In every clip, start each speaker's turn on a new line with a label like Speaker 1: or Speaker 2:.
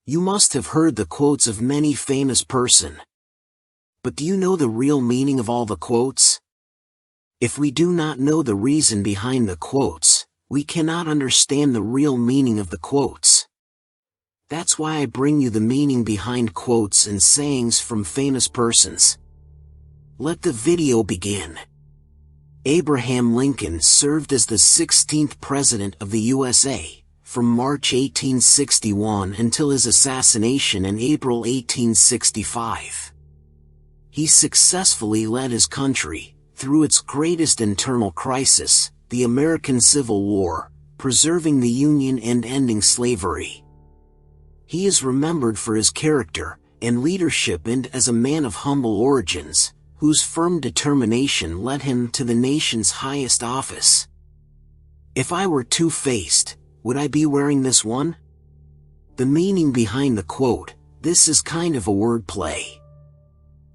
Speaker 1: You must have heard the quotes of many famous person. But do you know the real meaning of all the quotes? If we do not know the reason behind the quotes, we cannot understand the real meaning of the quotes. That's why I bring you the meaning behind quotes and sayings from famous persons. Let the video begin. Abraham Lincoln served as the 16th President of the USA, from March 1861 until his assassination in April 1865. He successfully led his country through its greatest internal crisis, the American Civil War, preserving the Union and ending slavery. He is remembered for his character and leadership and as a man of humble origins, whose firm determination led him to the nation's highest office. If I were two-faced, would I be wearing this one? The meaning behind the quote, this is kind of a wordplay.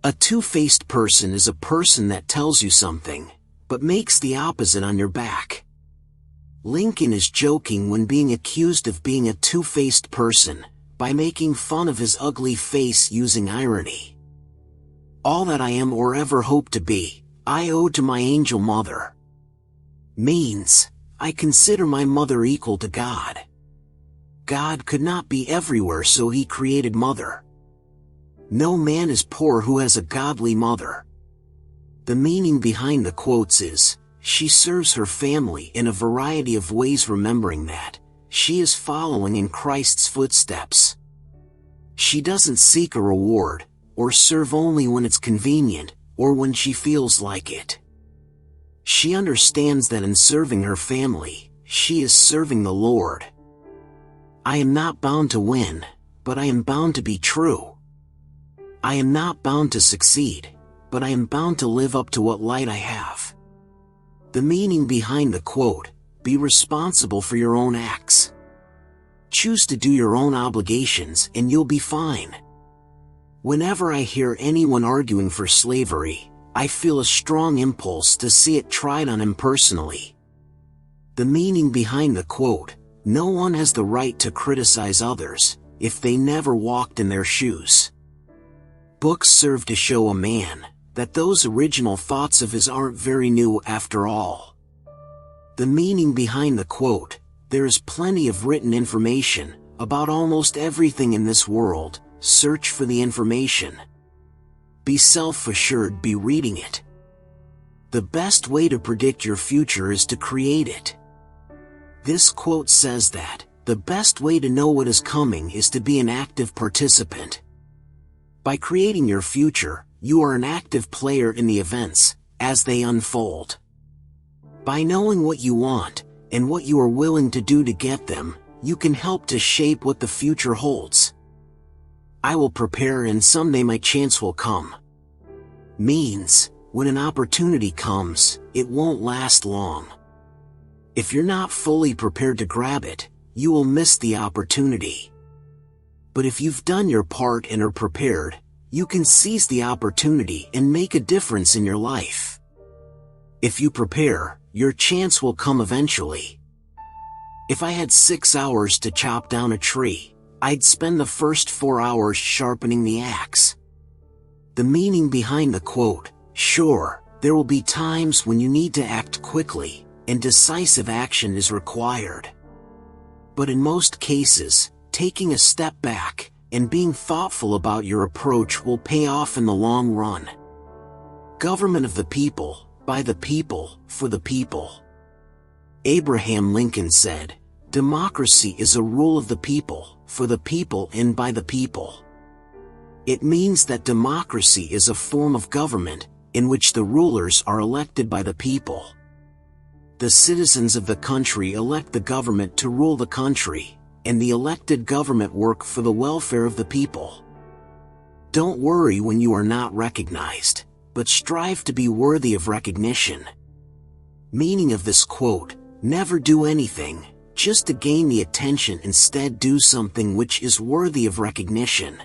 Speaker 1: A two-faced person is a person that tells you something, but makes the opposite on your back. Lincoln is joking when being accused of being a two-faced person, by making fun of his ugly face using irony. All that I am or ever hope to be, I owe to my angel mother. Means, I consider my mother equal to God. God could not be everywhere, so he created mother. No man is poor who has a godly mother. The meaning behind the quotes is, she serves her family in a variety of ways, remembering that she is following in Christ's footsteps. She doesn't seek a reward, or serve only when it's convenient, or when she feels like it. She understands that in serving her family, she is serving the Lord. I am not bound to win, but I am bound to be true. I am not bound to succeed, but I am bound to live up to what light I have. The meaning behind the quote, be responsible for your own acts. Choose to do your own obligations and you'll be fine. Whenever I hear anyone arguing for slavery, I feel a strong impulse to see it tried on him personally. The meaning behind the quote, no one has the right to criticize others if they never walked in their shoes. Books serve to show a man that those original thoughts of his aren't very new after all. The meaning behind the quote, there is plenty of written information about almost everything in this world, search for the information. Be self-assured, be reading it. The best way to predict your future is to create it. This quote says that, the best way to know what is coming is to be an active participant. By creating your future, you are an active player in the events, as they unfold. By knowing what you want, and what you are willing to do to get them, you can help to shape what the future holds. I will prepare and someday my chance will come. Means, when an opportunity comes, it won't last long. If you're not fully prepared to grab it, you will miss the opportunity. But if you've done your part and are prepared, you can seize the opportunity and make a difference in your life. If you prepare, your chance will come eventually. If I had 6 hours to chop down a tree, I'd spend the first 4 hours sharpening the axe. The meaning behind the quote, sure, there will be times when you need to act quickly, and decisive action is required. But in most cases, taking a step back and being thoughtful about your approach will pay off in the long run. Government of the people, by the people, for the people. Abraham Lincoln said, democracy is a rule of the people, for the people and by the people. It means that democracy is a form of government in which the rulers are elected by the people. The citizens of the country elect the government to rule the country, and the elected government work for the welfare of the people. Don't worry when you are not recognized, but strive to be worthy of recognition. Meaning of this quote, never do anything just to gain the attention, instead do something which is worthy of recognition.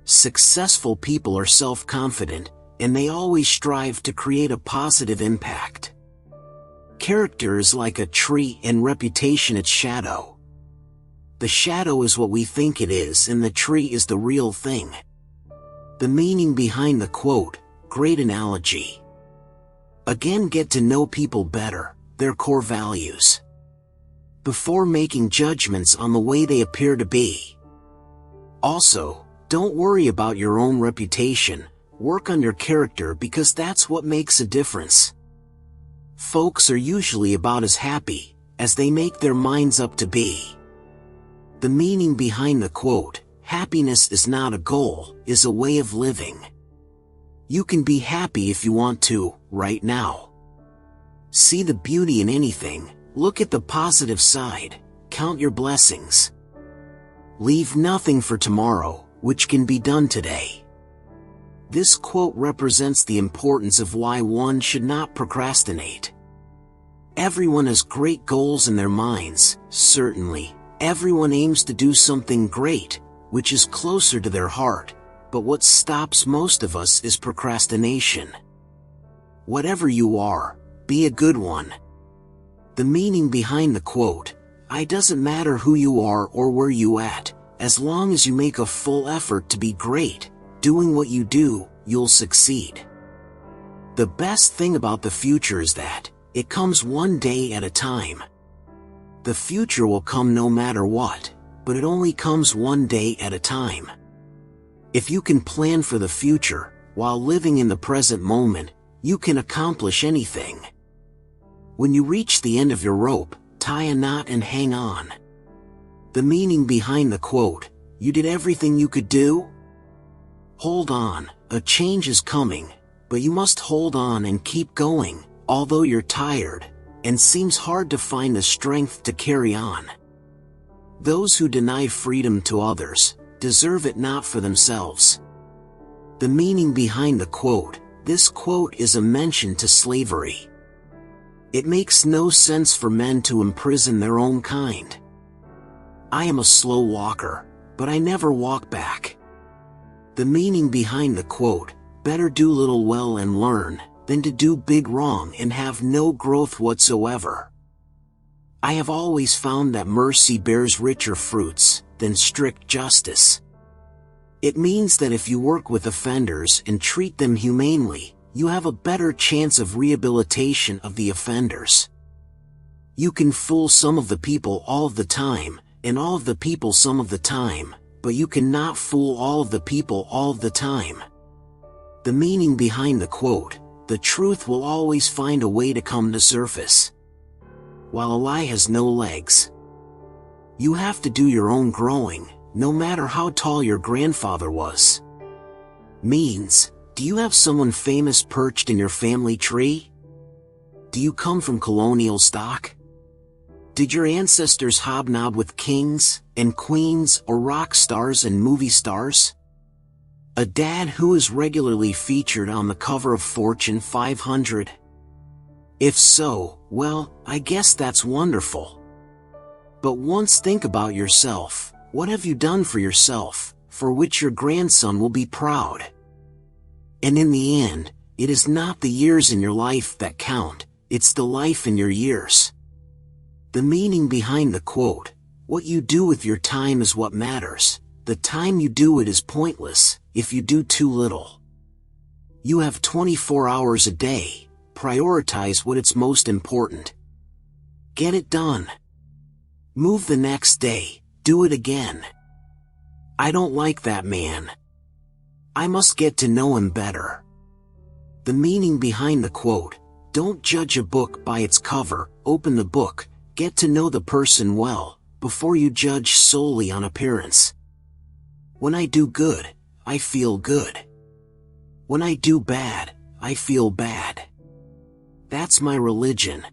Speaker 1: Successful people are self-confident, and they always strive to create a positive impact. Character is like a tree and reputation its shadow. The shadow is what we think it is and the tree is the real thing. The meaning behind the quote, great analogy. Again, get to know people better, their core values, before making judgments on the way they appear to be. Also, don't worry about your own reputation, work on your character because that's what makes a difference. Folks are usually about as happy as they make their minds up to be. The meaning behind the quote, happiness is not a goal, is a way of living. You can be happy if you want to, right now. See the beauty in anything, look at the positive side, count your blessings. Leave nothing for tomorrow, which can be done today. This quote represents the importance of why one should not procrastinate. Everyone has great goals in their minds, certainly. Everyone aims to do something great, which is closer to their heart, but what stops most of us is procrastination. Whatever you are, be a good one. The meaning behind the quote, it doesn't matter who you are or where you at, as long as you make a full effort to be great, doing what you do, you'll succeed. The best thing about the future is that it comes one day at a time. The future will come no matter what, but it only comes one day at a time. If you can plan for the future, while living in the present moment, you can accomplish anything. When you reach the end of your rope, tie a knot and hang on. The meaning behind the quote, you did everything you could do? Hold on, a change is coming, but you must hold on and keep going, although you're tired, and seems hard to find the strength to carry on. Those who deny freedom to others, deserve it not for themselves. The meaning behind the quote, this quote is a mention to slavery. It makes no sense for men to imprison their own kind. I am a slow walker, but I never walk back. The meaning behind the quote, better do little well and learn, than to do big wrong and have no growth whatsoever. I have always found that mercy bears richer fruits than strict justice. It means that if you work with offenders and treat them humanely, you have a better chance of rehabilitation of the offenders. You can fool some of the people all of the time, and all of the people some of the time, but you cannot fool all of the people all of the time. The meaning behind the quote, the truth will always find a way to come to surface, while a lie has no legs. You have to do your own growing, no matter how tall your grandfather was. Means, do you have someone famous perched in your family tree? Do you come from colonial stock? Did your ancestors hobnob with kings and queens or rock stars and movie stars? A dad who is regularly featured on the cover of Fortune 500? If so, well, I guess that's wonderful. But once think about yourself, what have you done for yourself, for which your grandson will be proud? And in the end, it is not the years in your life that count, it's the life in your years. The meaning behind the quote, what you do with your time is what matters. The time you do it is pointless if you do too little. You have 24 hours a day, prioritize what is most important. Get it done. Move the next day, do it again. I don't like that man. I must get to know him better. The meaning behind the quote, don't judge a book by its cover, open the book, get to know the person well, before you judge solely on appearance. When I do good, I feel good. When I do bad, I feel bad. That's my religion.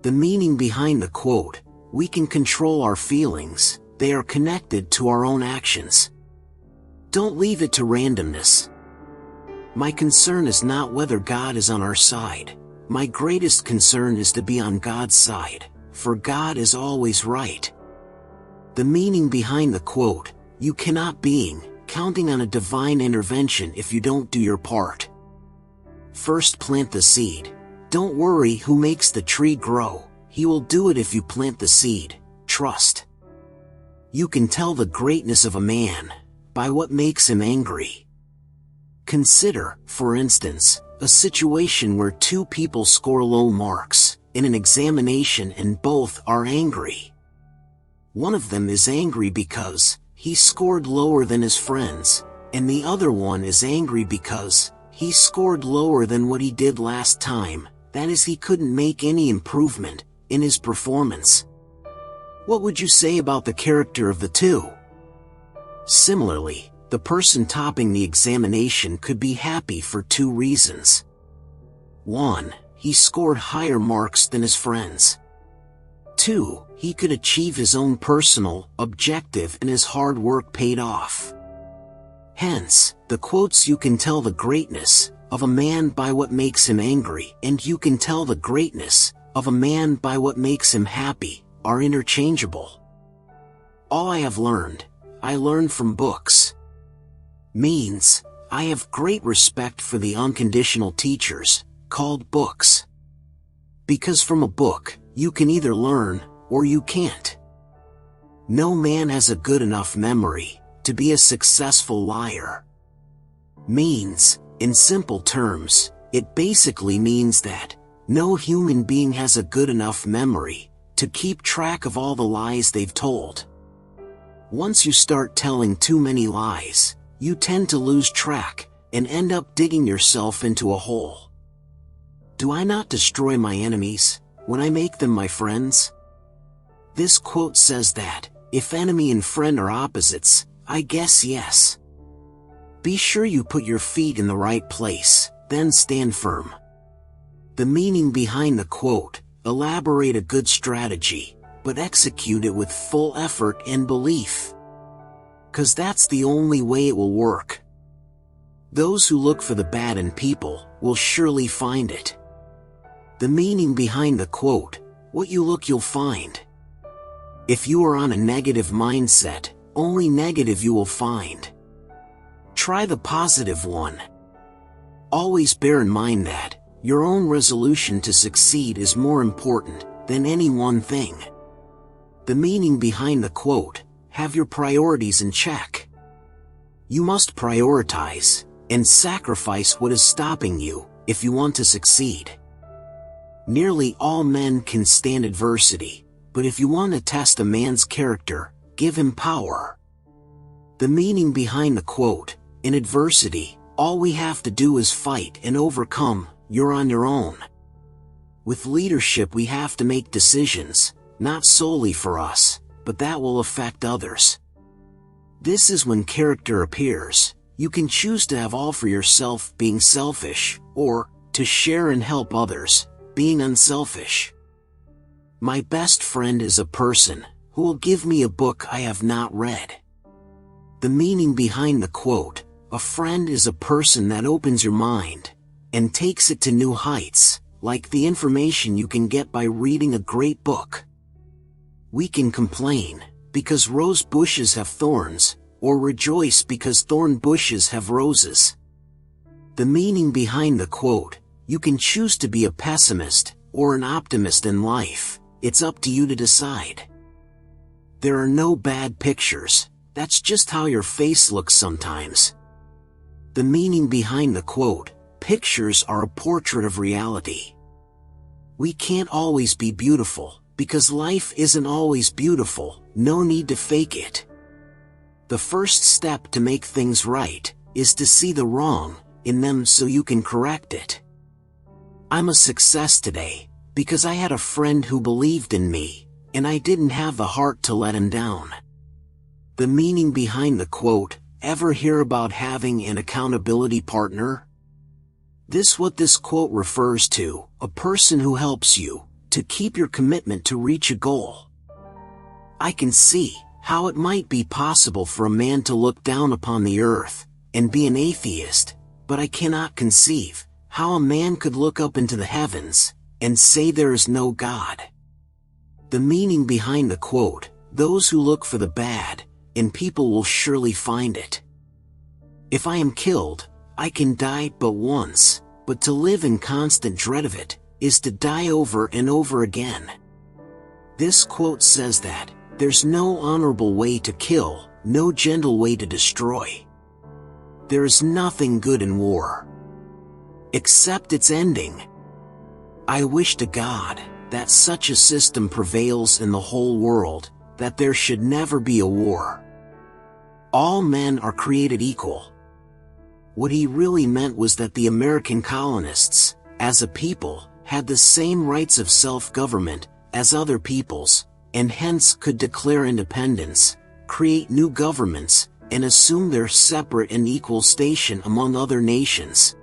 Speaker 1: The meaning behind the quote, we can control our feelings, they are connected to our own actions. Don't leave it to randomness. My concern is not whether God is on our side. My greatest concern is to be on God's side, for God is always right. The meaning behind the quote, you cannot counting on a divine intervention if you don't do your part. First plant the seed. Don't worry who makes the tree grow, he will do it if you plant the seed, trust. You can tell the greatness of a man by what makes him angry. Consider, for instance, a situation where two people score low marks in an examination and both are angry. One of them is angry because he scored lower than his friends, and the other one is angry because he scored lower than what he did last time, that is, he couldn't make any improvement in his performance. What would you say about the character of the two? Similarly, the person topping the examination could be happy for two reasons. 1. He scored higher marks than his friends. 2. He could achieve his own personal objective and his hard work paid off. Hence, the quotes "you can tell the greatness of a man by what makes him angry" and "you can tell the greatness of a man by what makes him happy" are interchangeable. All I have learned, I learned from books. Means, I have great respect for the unconditional teachers, called books. Because from a book, you can either learn, or you can't. No man has a good enough memory to be a successful liar. Means, in simple terms, it basically means that no human being has a good enough memory to keep track of all the lies they've told. Once you start telling too many lies, you tend to lose track and end up digging yourself into a hole. Do I not destroy my enemies when I make them my friends? This quote says that, if enemy and friend are opposites, I guess yes. Be sure you put your feet in the right place, then stand firm. The meaning behind the quote: elaborate a good strategy, but execute it with full effort and belief. 'Cause that's the only way it will work. Those who look for the bad in people will surely find it. The meaning behind the quote: what you look you'll find. If you are on a negative mindset, only negative you will find. Try the positive one. Always bear in mind that your own resolution to succeed is more important than any one thing. The meaning behind the quote: have your priorities in check. You must prioritize and sacrifice what is stopping you if you want to succeed. Nearly all men can stand adversity, but if you want to test a man's character, give him power. The meaning behind the quote: in adversity, all we have to do is fight and overcome. You're on your own. With leadership we have to make decisions, not solely for us, but that will affect others. This is when character appears. You can choose to have all for yourself, being selfish, or to share and help others, being unselfish. My best friend is a person who will give me a book I have not read. The meaning behind the quote: a friend is a person that opens your mind and takes it to new heights, like the information you can get by reading a great book. We can complain because rose bushes have thorns, or rejoice because thorn bushes have roses. The meaning behind the quote: you can choose to be a pessimist or an optimist in life. It's up to you to decide. There are no bad pictures, that's just how your face looks sometimes. The meaning behind the quote: pictures are a portrait of reality. We can't always be beautiful, because life isn't always beautiful, no need to fake it. The first step to make things right is to see the wrong in them so you can correct it. I'm a success today because I had a friend who believed in me, and I didn't have the heart to let him down. The meaning behind the quote: ever hear about having an accountability partner? What this quote refers to, a person who helps you to keep your commitment to reach a goal. I can see how it might be possible for a man to look down upon the earth and be an atheist, but I cannot conceive how a man could look up into the heavens and say there is no God. The meaning behind the quote: those who look for the bad in people will surely find it. If I am killed, I can die but once, but to live in constant dread of it is to die over and over again. This quote says that There's no honorable way to kill, no gentle way to destroy. There is nothing good in war, except its ending. I wish to God that such a system prevails in the whole world, that there should never be a war. All men are created equal. What he really meant was that the American colonists, as a people, had the same rights of self-government as other peoples, and hence could declare independence, create new governments, and assume their separate and equal station among other nations.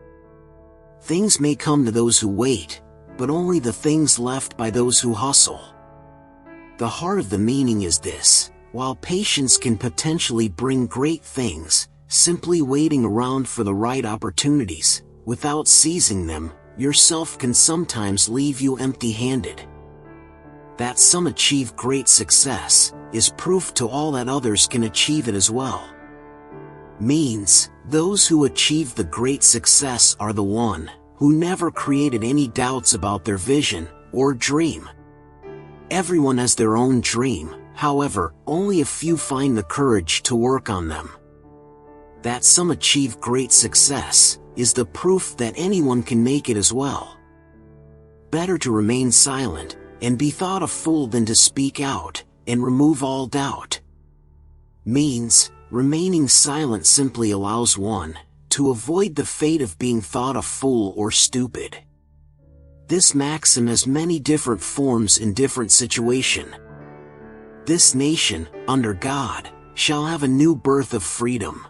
Speaker 1: Things may come to those who wait, but only the things left by those who hustle. The heart of the meaning is this: while patience can potentially bring great things, simply waiting around for the right opportunities, without seizing them, yourself can sometimes leave you empty-handed. That some achieve great success is proof to all that others can achieve it as well. Means, those who achieve the great success are the one who never created any doubts about their vision or dream. Everyone has their own dream, however, only a few find the courage to work on them. That some achieve great success is the proof that anyone can make it as well. Better to remain silent and be thought a fool than to speak out and remove all doubt. Means, remaining silent simply allows one to avoid the fate of being thought a fool or stupid. This maxim has many different forms in different situations. This nation, under God, shall have a new birth of freedom.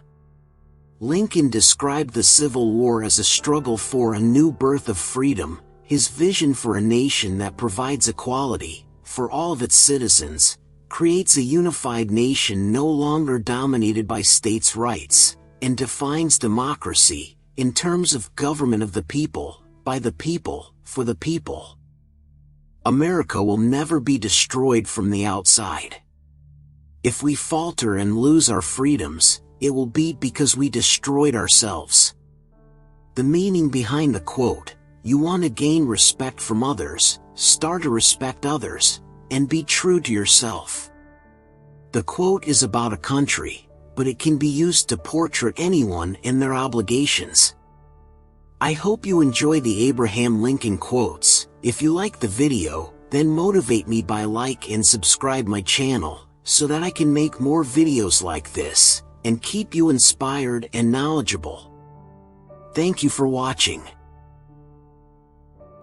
Speaker 1: Lincoln described the Civil War as a struggle for a new birth of freedom, his vision for a nation that provides equality for all of its citizens, creates a unified nation no longer dominated by states' rights, and defines democracy in terms of government of the people, by the people, for the people. America will never be destroyed from the outside. If we falter and lose our freedoms, it will be because we destroyed ourselves. The meaning behind the quote, "You want to gain respect from others, start to respect others, and be true to yourself." The quote is about a country, but it can be used to portray anyone and their obligations. I hope you enjoy the Abraham Lincoln quotes. If you like the video, then motivate me by like and subscribe my channel, so that I can make more videos like this, and keep you inspired and knowledgeable. Thank you for watching.